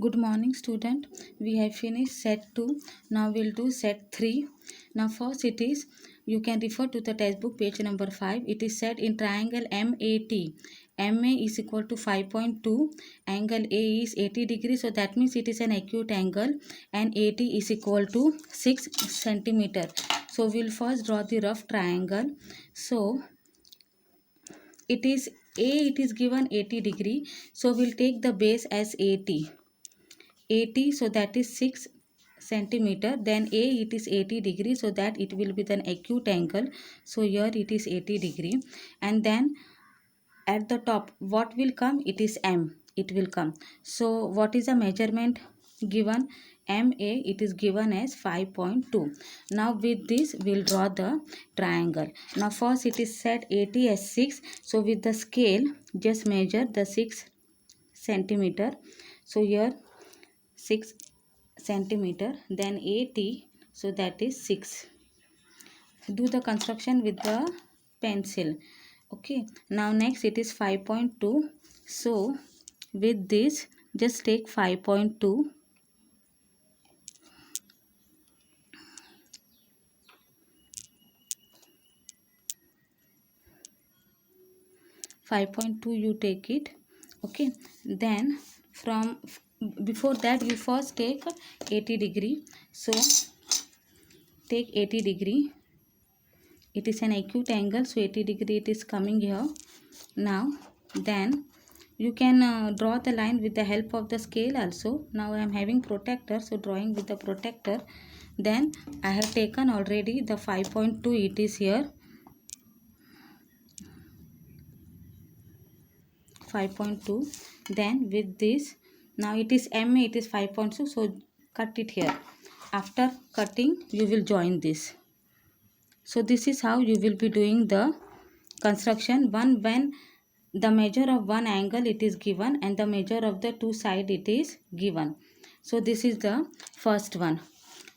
Good morning, student. We have finished set 2. Now we'll do set 3. Now first it is, you can refer to the textbook page number 5. It is set in triangle MAT. MA is equal to 5.2. Angle A is 80 degrees. So that means it is an acute angle. And AT is equal to 6 centimeter. So we'll first draw the rough triangle. So it is it is given 80 degree. So we'll take the base as 80, so that is 6 centimeter. Then A, it is 80 degree, so that it will be an acute angle. So here it is 80 degree. And then at the top what will come? It is M, it will come. So what is the measurement given? MA, it is given as 5.2. Now with this we'll draw the triangle. Now first it is set 80 as 6. So with the scale just measure the 6 centimeter. So here 6 centimeter, then 80, so that is 6. Do the construction with the pencil. Okay, now next it is 5.2. So with this just take 5.2. 5.2 you take it. Okay, then from before that you first take 80 degree. So take 80 degree. It is an acute angle, so 80 degree it is coming here. Now then you can draw the line with the help of the scale also. Now I am having protractor, so drawing with the protractor. Then I have taken already the 5.2, it is here 5.2. then with this, now it is MA, it is 5.2, so cut it here. After cutting you will join this. So this is how you will be doing the construction. When the measure of one angle it is given and the measure of the two side it is given. So this is the first one.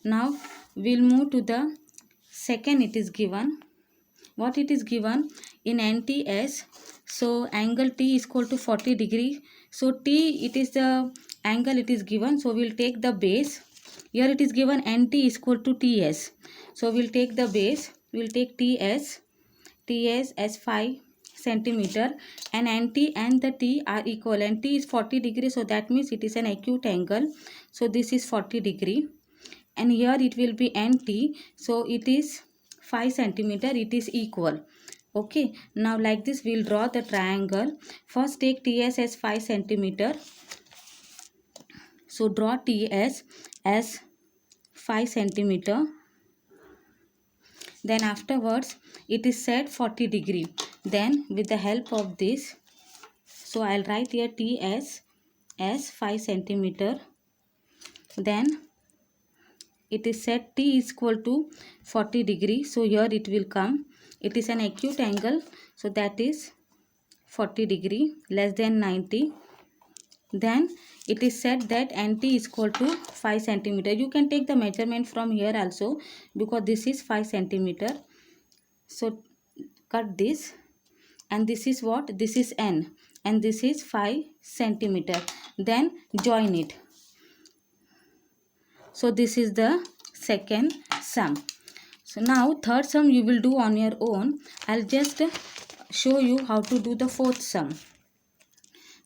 Now we'll move to the second. It is given. What it is given in NTS? So angle T is equal to 40 degree. So T, it is the angle it is given. So we'll take the base. Here it is given NT is equal to TS. So we'll take the base. We'll take TS as 5 centimeter, and NT and the T are equal. And T is 40 degree. So that means it is an acute angle. So this is 40 degree. And here it will be NT. So it is 5 centimeter. It is equal. Okay, now like this we'll draw the triangle. First take TS as 5 centimeter. So draw TS as 5 centimeter. Then afterwards it is set 40 degree. Then with the help of this, so I'll write here TS as 5 centimeter. Then it is set T is equal to 40 degree. So here it will come. It is an acute angle. So that is 40 degree less than 90. Then it is said that NT is equal to 5 centimeter. You can take the measurement from here also, because this is 5 centimeter. So cut this, and this is what? This is N, and this is 5 centimeter. Then join it. So this is the second sum. So now third sum you will do on your own. I'll just show you how to do the fourth sum.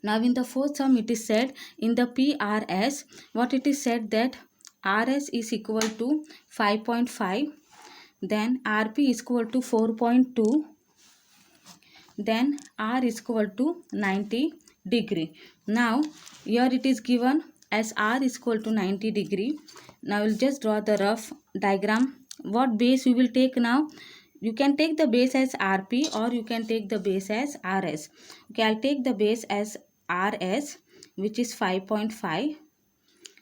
Now in the fourth sum it is said in the PRS, what it is said that RS is equal to 5.5, then RP is equal to 4.2, then R is equal to 90 degree. Now here it is given as R is equal to 90 degree. Now we'll just draw the rough diagram. What base we will take now? You can take the base as RP or you can take the base as RS. Okay, I'll take the base as RS, which is 5.5.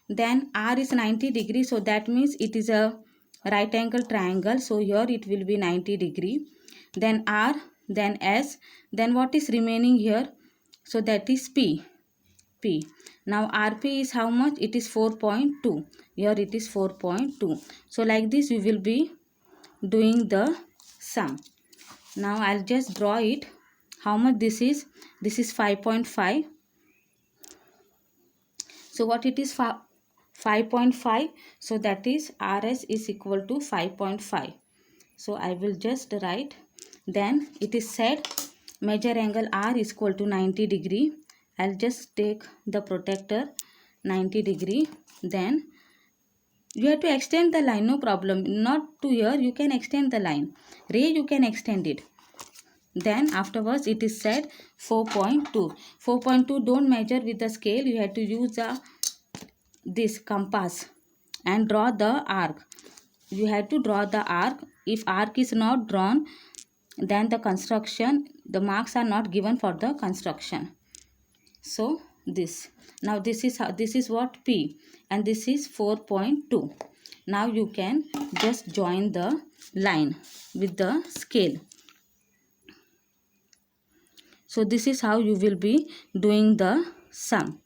Then R is 90 degree, so that means it is a right angle triangle. So here it will be 90 degree. Then R, then S, then what is remaining here? So that is P. Now RP is how much? It is 4.2. Here it is 4.2. So like this we will be doing the sum. Now I'll just draw it. How much this is? This is 5.5. So what it is, 5.5. So that is RS is equal to 5.5. So I will just write. Then it is said measure angle R is equal to 90 degree. I'll just take the protractor 90 degree. Then you have to extend the line, no problem. Not to here, you can extend the line. Ray, you can extend it. Then afterwards it is said 4.2. 4.2 don't measure with the scale. You have to use this compass and draw the arc. You have to draw the arc. If arc is not drawn, then the marks are not given for the construction. So this, now this is what P, and this is 4.2. Now you can just join the line with the scale. So this is how you will be doing the sum.